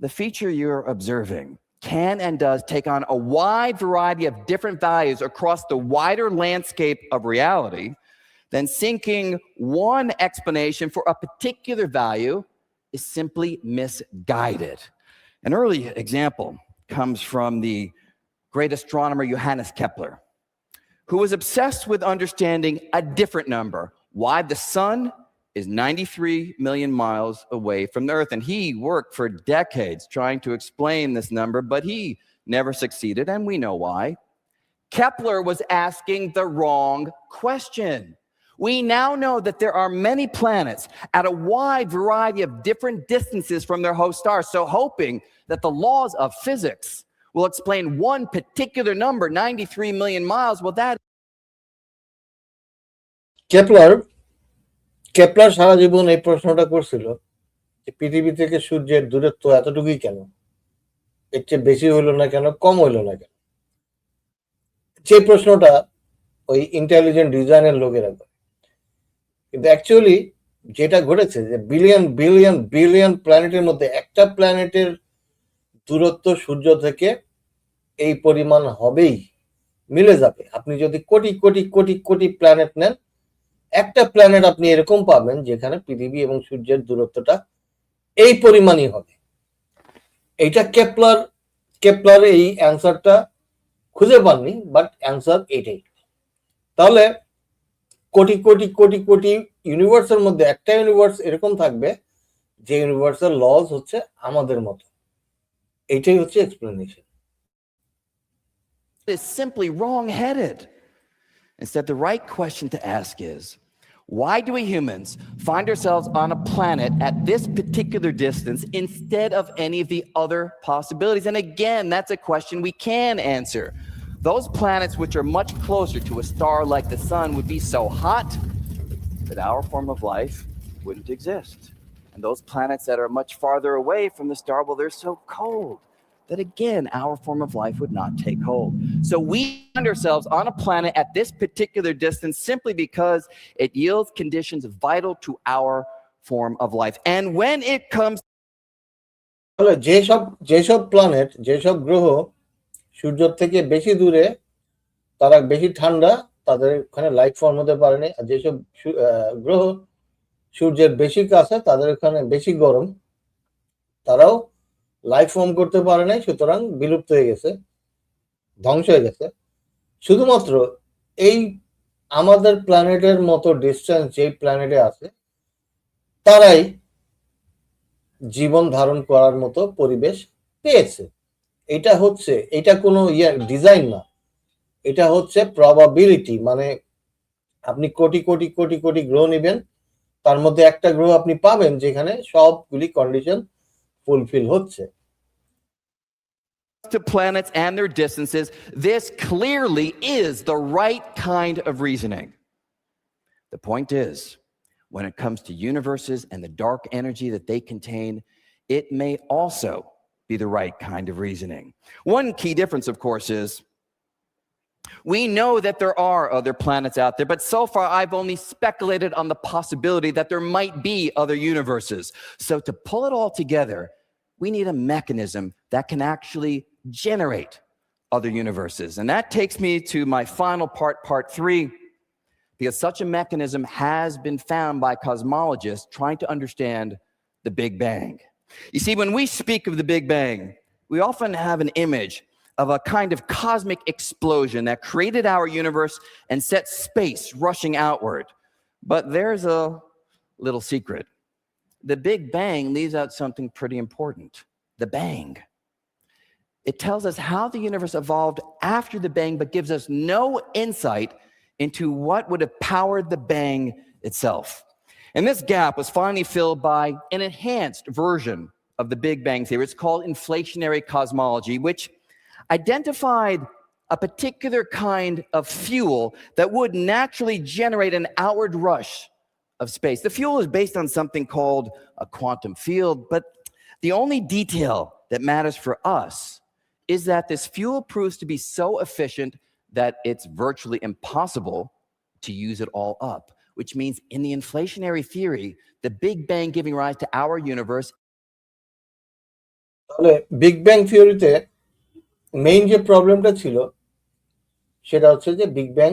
the feature you're observing can and does take on a wide variety of different values across the wider landscape of reality, then syncing one explanation for a particular value is simply misguided. An early example comes from the great astronomer Johannes Kepler, who was obsessed with understanding a different number, why the sun is 93 million miles away from the Earth. And he worked for decades trying to explain this number, but he never succeeded, and we know why. Kepler was asking the wrong question. We now know that there are many planets at a wide variety of different distances from their host stars. So hoping that the laws of physics will explain one particular number, 93 million miles, well, that... Kepler সারা জীবন এই প্রশ্নটা করছিল যে পৃথিবী থেকে সূর্যের দূরত্ব এতটুকুই কেন, এর চেয়ে বেশি হইলো না কেন, কম হইলো না কেন? যে প্রশ্নটা ওই ইন্টেলিজেন্ট ডিজাইনের লোকেরা করে। কিন্তু অ্যাকচুয়ালি যেটা ঘটেছে যে বিলিয়ন বিলিয়ন বিলিয়ন প্ল্যানেটের মধ্যে একটা প্ল্যানেটের দূরত্ব সূর্য থেকে এই পরিমাণ হবেই, মিলে যাবে। আপনি যদি কোটি কোটি কোটি কোটি প্ল্যানেট নেন, একটা প্ল্যানেট আপনি এরকম পাবেন যেখানে পৃথিবী এবং সূর্যের দূরত্বটা এই পরিমাণই হবে। এইটা কেপলার এই অ্যান্সারটা খুঁজে পাননি, বাট অ্যান্সার এটাই। তাহলে কোটি কোটি কোটি কোটি ইউনিভার্সের মধ্যে একটা ইউনিভার্স এরকম থাকবে যে ইউনিভার্সের লস হচ্ছে আমাদের মতো। এইটাই হচ্ছে explanation. is simply wrong-headed. Instead, the right question to ask is, why do we humans find ourselves on a planet at this particular distance instead of any of the other possibilities? And again, that's a question we can answer. Those planets which are much closer to a star like the sun would be so hot that our form of life wouldn't exist. And those planets that are much farther away from the star, well, they're so cold that again, our form of life would not take hold. So we find ourselves on a planet at this particular distance simply because it yields conditions vital to our form of life. And when it comes... যেসব planet, যেসব গ্রহ সূর্য থেকে বেশি দূরে, তারা বেশি ঠান্ডা, তাদের ওখানে লাইফ ফর্ম হতে পারেনি। আর যেসব গ্রহ সূর্যের বেশি কাছে, তাদের ওখানে বেশি গরম, তারাও লাইফ ফর্ম করতে পারে নাই, সুতরাং বিলুপ্ত হয়ে গেছে, ধ্বংস হয়ে গেছে। শুধুমাত্র এই আমাদের প্ল্যানেটের মতো ডিস্টেন্স যেই প্ল্যানেটে আছে, তারাই জীবন ধারণ করার মতো পরিবেশ পেয়েছে। এটা কোনো ডিজাইন না, এটা হচ্ছে প্রবাবিলিটি। মানে আপনি কোটি কোটি কোটি কোটি গ্রহ নেবেন, তার মধ্যে একটা গ্রহ আপনি পাবেন যেখানে সবগুলি কন্ডিশন ফুলফিল হচ্ছে। To planets and their distances, this clearly is the right kind of reasoning. The point is, when it comes to universes and the dark energy that they contain, it may also be the right kind of reasoning. One key difference, of course, is we know that there are other planets out there, but so far I've only speculated on the possibility that there might be other universes. So to pull it all together, we need a mechanism that can actually generate other universes. And that takes me to my final part 3, because such a mechanism has been found by cosmologists trying to understand the Big Bang. You see, when we speak of the Big Bang, we often have an image of a kind of cosmic explosion that created our universe and set space rushing outward. But there's a little secret. The Big Bang leaves out something pretty important: the bang. It tells us how the universe evolved after the bang, but gives us no insight into what would have powered the bang itself. And this gap was finally filled by an enhanced version of the Big Bang theory. It's called inflationary cosmology, which identified a particular kind of fuel that would naturally generate an outward rush of space. The fuel is based on something called a quantum field, but the only detail that matters for us is that this fuel proves to be so efficient that it's virtually impossible to use it all up, which means in the inflationary theory, the Big Bang giving rise to our universe. তাহলে big bang থিওরিতে main যে প্রবলেমটা ছিল সেটা হচ্ছে যে big bang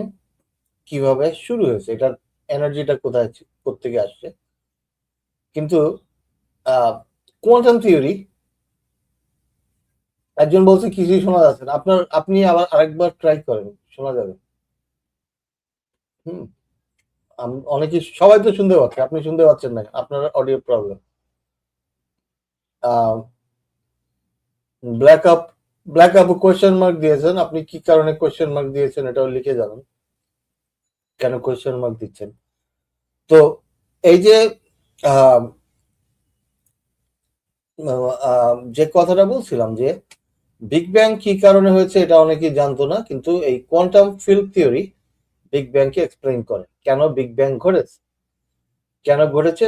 কিভাবে শুরু হয়েছে, এটার এনার্জিটা কোত্থেকে আসছে। কিন্তু কোয়ান্টাম থিওরি, একজন বলছে কিছুই শোনা যাচ্ছে না, আপনি আবার আরেকবার ট্রাই করেন, শোনা যাবে। অনেকে, সবাই তো শুনতে পাচ্ছে, আপনি শুনতে পাচ্ছেন না, আপনার audio problem. Black up question mark দিয়েছেন, আপনি কি কারণে কোয়েশ্চেন মার্ক দিয়েছেন এটাও লিখে যাবেন, কেন কোয়েশ্চেন মার্ক দিচ্ছেন। তো এই যে যে কথাটা বলছিলাম যে বিগ ব্যাং কি কারণে হয়েছে এটা অনেকেই জানতো না, কিন্তু এই কোয়ান্টাম ফিল্ড থিওরি বিগ ব্যাংকে এক্সপ্লেইন করে কেন বিগ ব্যাং ঘটেছে,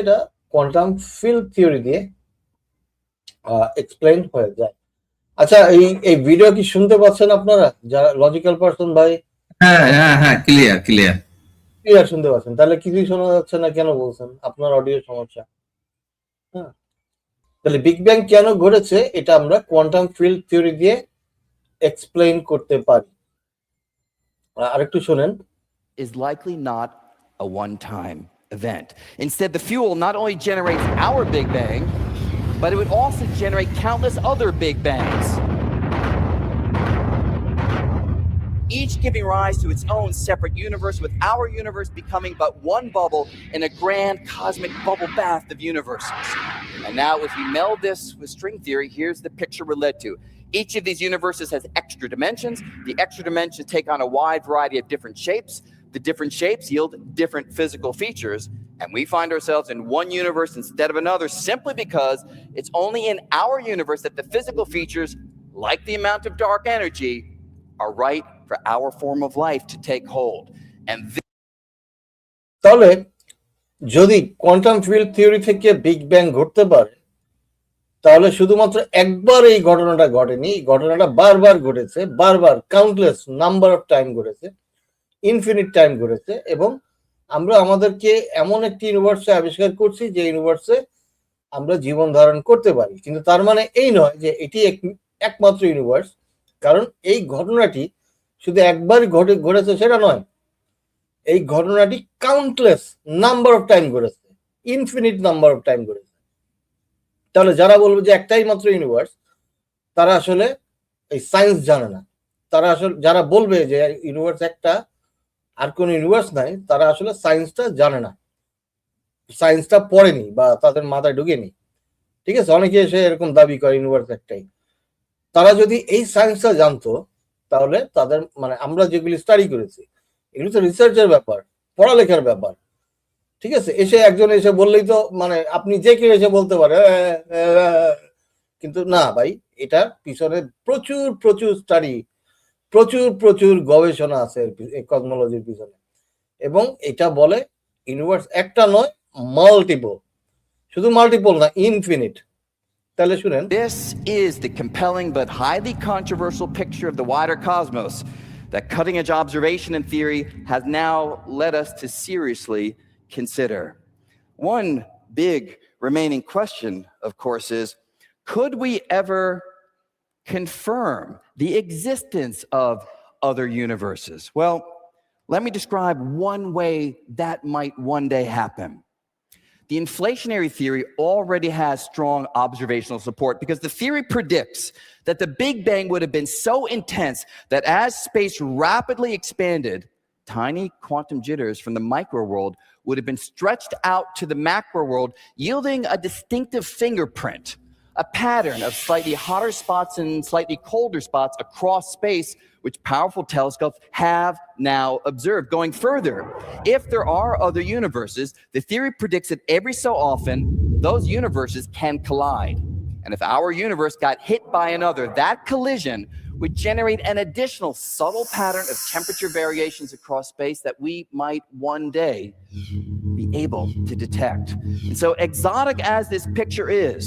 এটা কোয়ান্টাম ফিল্ড থিওরি দিয়ে এক্সপ্লেইন হয়ে যায়। আচ্ছা, এই ভিডিও কি শুনতে পাচ্ছেন আপনারা যারা লজিক্যাল পারসন ভাই? হ্যাঁ, ক্লিয়ার শুনতে পাচ্ছেন? তাহলে কিছুই শোনা যাচ্ছে না কেন বলছেন? আপনার অডিও সমস্যা। হ্যাঁ, তাহলে বিগ ব্যাং কেন ঘটেছে এটা আমরা কোয়ান্টাম ফিল্ড থিওরি দিয়ে এক্সপ্লেইন করতে পারি। আরেকটু শুনেন। Is likely not a one-time event. Instead, the fuel not only generates our Big Bang, but it would also generate countless other Big Bangs, each giving rise to its own separate universe, with our universe becoming but one bubble in a grand cosmic bubble bath of universes. And now, if we meld this with string theory, here's the picture we're led to. Each of these universes has extra dimensions. The extra dimensions take on a wide variety of different shapes. The different shapes yield different physical features, and we find ourselves in one universe instead of another simply because it's only in our universe that the physical features, like the amount of dark energy, are right for our form of life to take hold. And তাহলে যদি quantum field theory থেকে big bang ঘটতে পারে, তাহলে শুধুমাত্র একবার এই ঘটনাটা ঘটেনি, ঘটনাটা বারবার ঘটেছে, বারবার কাউন্টলেস নাম্বার অফ টাইম ঘটেছে, ইনফিনিট টাইম ঘটেছে, এবং আমরা আমাদেরকে এমন একটি ইউনিভার্সে আবিষ্কার করছি যে ইউনিভার্সে আমরা জীবন ধারণ করতে পারি। কিন্তু তার মানে এই নয় যে এটি একমাত্র ইউনিভার্স, কারণ এই ঘটনাটি শুধু একবার ঘটেছে সেটা নয়, এই ঘটনাটি কাউন্টলেস নাম্বার অফ টাইম ঘটেছে, ইনফিনিট নাম্বার অফ টাইম ঘটেছে। তাহলে যারা বলবে যে একটাই মাত্র ইউনিভার্স, তারা আসলে এই সায়েন্স জানে না। তারা আসলে, যারা বলবে যে ইউনিভার্স একটা আর কোন ইউনিভার্স নাই, তারা আসলে সায়েন্সটা জানে না, সায়েন্সটা পড়েনি বা তাদের মাথায় ঢুকেনি। ঠিক আছে, অনেকে এসে এরকম দাবি করে ইউনিভার্স একটাই। তারা যদি এই সায়েন্সটা জানতো তাহলে তাদের মানে আমরা যেগুলি স্টাডি করেছি এগুলো তো রিসার্চের ব্যাপার, পড়ালেখার ব্যাপার। ঠিক আছে, একজন এসে বললেই তো মানে আপনি যে কেউ এসে বলতে পারে কিন্তু না ভাই, এটার পিছনে প্রচুর প্রচুর স্টাডি, প্রচুর গবেষণা আছে এই কসমোলজির পিছনে। এবং এটা বলে ইউনিভার্স একটা নয়, মাল্টিপল, শুধু মাল্টিপল না, ইনফিনিট। তাহলে শুনেন, This is the compelling but highly controversial picture of the wider cosmos that cutting-edge observation and theory has now led us to seriously consider. One big remaining question, of course, is could we ever confirm the existence of other universes? Well, let me describe one way that might one day happen. The inflationary theory already has strong observational support because the theory predicts that the Big Bang would have been so intense that as space rapidly expanded, tiny quantum jitters from the micro world would have been stretched out to the macro world, yielding a distinctive fingerprint, a pattern of slightly hotter spots and slightly colder spots across space, which powerful telescopes have now observed. Going further, if there are other universes, the theory predicts that every so often those universes can collide. And if our universe got hit by another, that collision would generate an additional subtle pattern of temperature variations across space that we might one day be able to detect. And so exotic as this picture is,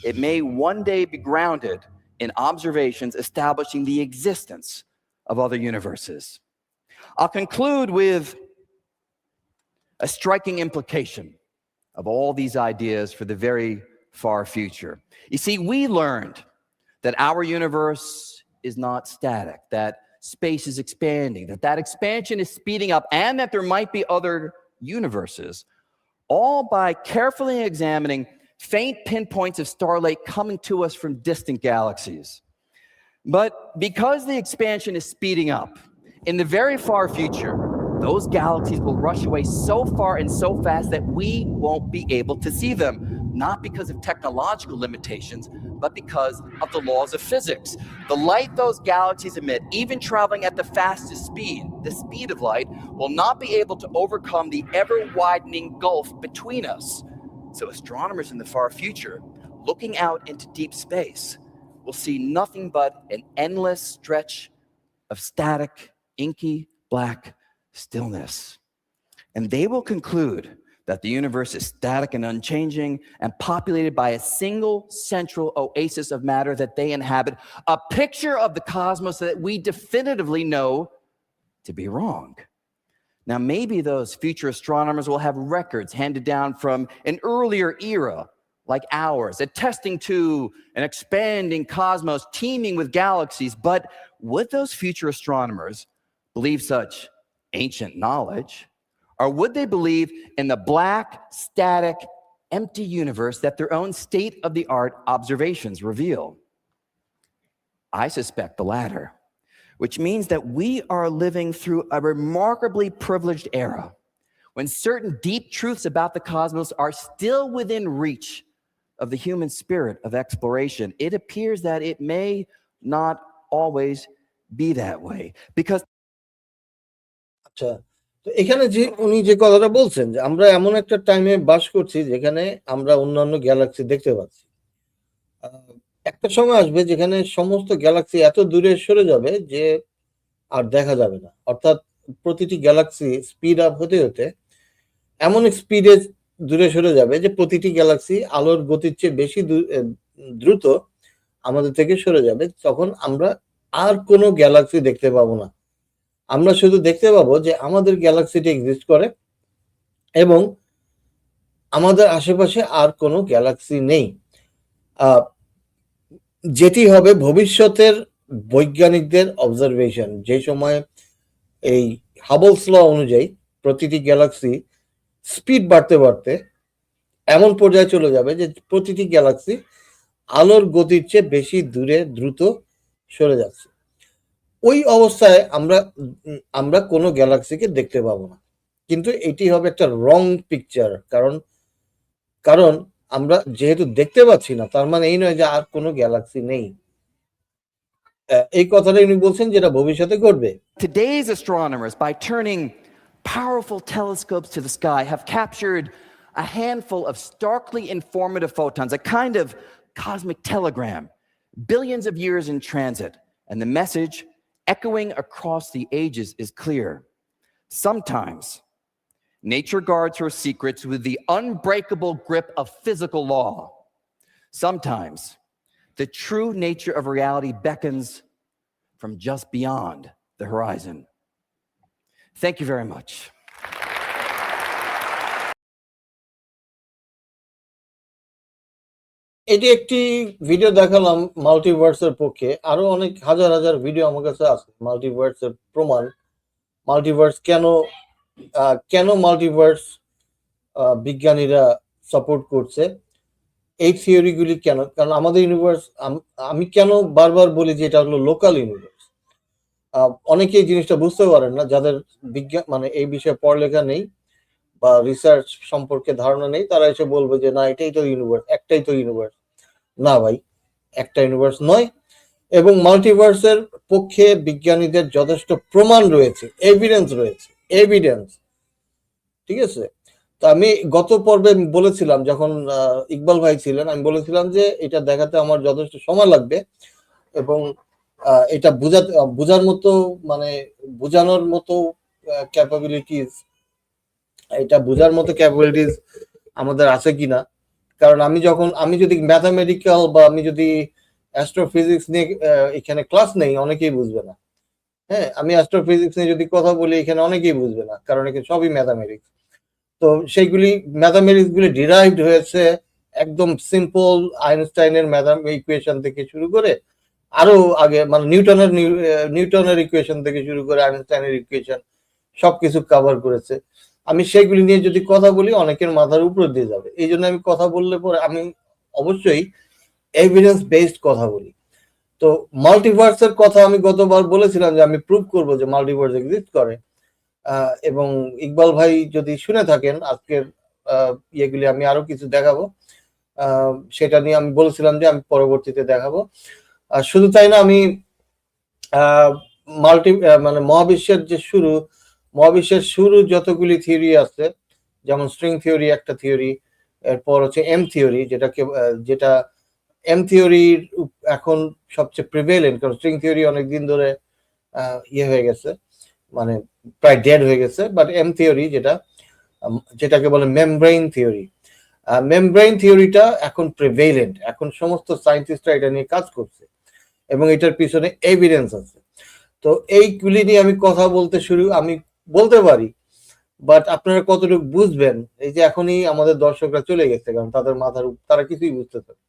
it may one day be grounded in observations establishing the existence of other universes. I'll conclude with a striking implication of all these ideas for the very far future. You see, we learned that our universe is not static, that space is expanding, that expansion is speeding up, and that there might be other universes, all by carefully examining faint pinpoints of starlight coming to us from distant galaxies. But because the expansion is speeding up, in the very far future, those galaxies will rush away so far and so fast that we won't be able to see them, not because of technological limitations, but because of the laws of physics. The light those galaxies emit, even traveling at the fastest speed, the speed of light, will not be able to overcome the ever-widening gulf between us. So astronomers in the far future, looking out into deep space, will see nothing but an endless stretch of static, inky, black stillness. And they will conclude that the universe is static and unchanging and populated by a single central oasis of matter that they inhabit, a picture of the cosmos that we definitively know to be wrong. Now, maybe those future astronomers will have records handed down from an earlier era like ours, attesting to an expanding cosmos teeming with galaxies. But would those future astronomers believe such ancient knowledge? Or would they believe in the black, static, empty universe that their own state-of-the-art observations reveal? I suspect the latter, which means that we are living through a remarkably privileged era when certain deep truths about the cosmos are still within reach of the human spirit of exploration. It appears that it may not always be that way because আচ্ছা, তো এখানে যে উনি যে কথাটা বলছেন যে আমরা এমন একটা টাইমে বাস করছি যেখানে আমরা অন্যান্য গ্যালাক্সি দেখতে পাচ্ছি। একটা সময় আসবে যেখানে সমস্ত গ্যালাক্সি এত দূরে সরে যাবে যে আর দেখা যাবে না। অর্থাৎ প্রতিটি গ্যালাক্সি স্পিড আপ হতে হতে এমন স্পিডে দূরে সরে যাবে যে প্রতিটি গ্যালাক্সি আলোর গতির চেয়ে বেশি দ্রুত আমাদের থেকে সরে যাবে। তখন আমরা আর কোনো গ্যালাক্সি দেখতে পাবো না। আমরা শুধু দেখতে পাবো যে আমাদের গ্যালাক্সিটি এক্সিস্ট করে এবং আমাদের আশেপাশে আর কোনো গ্যালাক্সি নেই। যেটি হবে ভবিষ্যতের বৈজ্ঞানিকদের অবজারভেশন, যে সময় এই হাবলস ল অনুযায়ী প্রতিটি গ্যালাক্সি স্পিড বাড়তে বাড়তে এমন পর্যায়ে চলে যাবে যে প্রতিটি গ্যালাক্সি আলোর গতির চেয়ে বেশি দূরে দ্রুত সরে যাচ্ছে। ওই অবস্থায় আমরা কোনো গ্যালাক্সিকে দেখতে পাবো না। কিন্তু এটি হবে একটা রং পিকচার, কারণ আমরা যেহেতু দেখতে পাচ্ছি না তার মানে এই নয় যে আর কোনো গ্যালাক্সি নেই। এই কথাটাই উনি বলছেন যেটা ভবিষ্যতে ঘটবে। Today's astronomers, by turning powerful telescopes to the sky, have captured a handful of starkly informative photons, a kind of cosmic telegram, billions of years in transit. And the message, echoing across the ages, is clear. Sometimes nature guards her secrets with the unbreakable grip of physical law. Sometimes the true nature of reality beckons from just beyond the horizon. Thank you very much. এটি একটি video দেখালাম মাল্টিভার্সের পক্ষে। আরো অনেক হাজার হাজার video আমার কাছে আছে মাল্টিভার্সের প্রমাণ, মাল্টিভার্স কেন মাল্টিভার্স বিজ্ঞানীরা সাপোর্ট করছে, এই থিওরিগুলি কেন, কারণ আমাদের ইউনিভার্স, আমি কেন বারবার বলি যে এটা হলো লোকাল ইউনিভার্স। অনেকেই জিনিসটা বুঝতে পারেন না, যাদের বিজ্ঞান মানে এই বিষয়ে পড়ালেখা নেই বা রিসার্চ সম্পর্কে ধারণা নেই, তারা এসে বলবে যে না এটাই তো ইউনিভার্স, একটাই তো ইউনিভার্স। না ভাই, একটা ইউনিভার্স নয়। এবং মাল্টিভার্সের পক্ষে বিজ্ঞানীদের যথেষ্ট প্রমাণ রয়েছে, এভিডেন্স, ঠিক আছে। তো আমি গত পর্বে বলেছিলাম, যখন ইকবাল ভাই ছিলেন, আমি বলেছিলাম যে এটা দেখাতে আমার যথেষ্ট সময় লাগবে এবং এটা বোঝার মতো মানে বোঝানোর মতো ক্যাপাবিলিটিস, এটা বোঝার মতো ক্যাপাবিলিটিস আমাদের আছে কিনা। কারণ আমি যদি ম্যাথামেটিক্যাল বা আমি যদি অ্যাস্ট্রোফিজিক্স নিয়ে এখানে ক্লাস নেই, অনেকেই বুঝবে না। হ্যাঁ, আমি অ্যাস্ট্রোফিজিক্স নিয়ে যদি কথা বলি এখানে অনেকেই বুঝবে না, কারণ এখানে সবই ম্যাথামেটিক্স। তো সেইগুলি ম্যাথামেটিক্স গুলি ডিরাইভড হয়েছে একদম সিম্পল আইনস্টাইনের ইকুয়েশন থেকে শুরু করে আরো আগে, মানে নিউটনের ইকুয়েশন থেকে শুরু করে আইনস্টাইনের ইকুয়েশন সবকিছু কভার করেছে। আমি সেইগুলি নিয়ে যদি কথা বলি অনেকের মাথার উপর দিয়ে যাবে, এই জন্য আমি কথা বললে পরে আমি অবশ্যই এভিডেন্স বেসড কথা বলি। তো মাল্টিভার্সের কথা আমি গতবার বলেছিলাম যে আমি প্রুভ করবো যে মাল্টিভার্স এক্সিস্ট করে, এবং ইকবাল ভাই যদি শুনে থাকেন আজকের ইয়েগুলি আমি আরো কিছু দেখাবো, সেটা নিয়ে আমি বলেছিলাম যে আমি পরবর্তীতে দেখাবো। শুধু তাই না, আমি মানে মহাবিশ্বের শুরু যতগুলি থিওরি আছে, যেমন স্ট্রিং থিওরি একটা থিওরি, এরপর হচ্ছে যেটা এম থিওরির এখন সবচেয়ে প্রিভেলেন্ট, কারণ স্ট্রিং থিওরি অনেকদিন ধরে ইয়ে হয়ে গেছে, মানে প্রায় ডেড হয়ে গেছে। বাট এম থিওরি যেটাকে বলে মেমব্রেইন থিওরিটা এখন প্রিভেলেন্ট, এখন সমস্ত সায়েন্টিস্টরা এটা নিয়ে কাজ করছে এবং এটার পিছনে এভিডেন্স আছে। তো এইগুলি নিয়ে আমি কথা আমি বলতে পারি, বাট আপনারা কতটুকু বুঝবেন, এই যে এখনই আমাদের দর্শকরা চলে গেছে, কারণ তারা কিছুই বুঝতে পারে।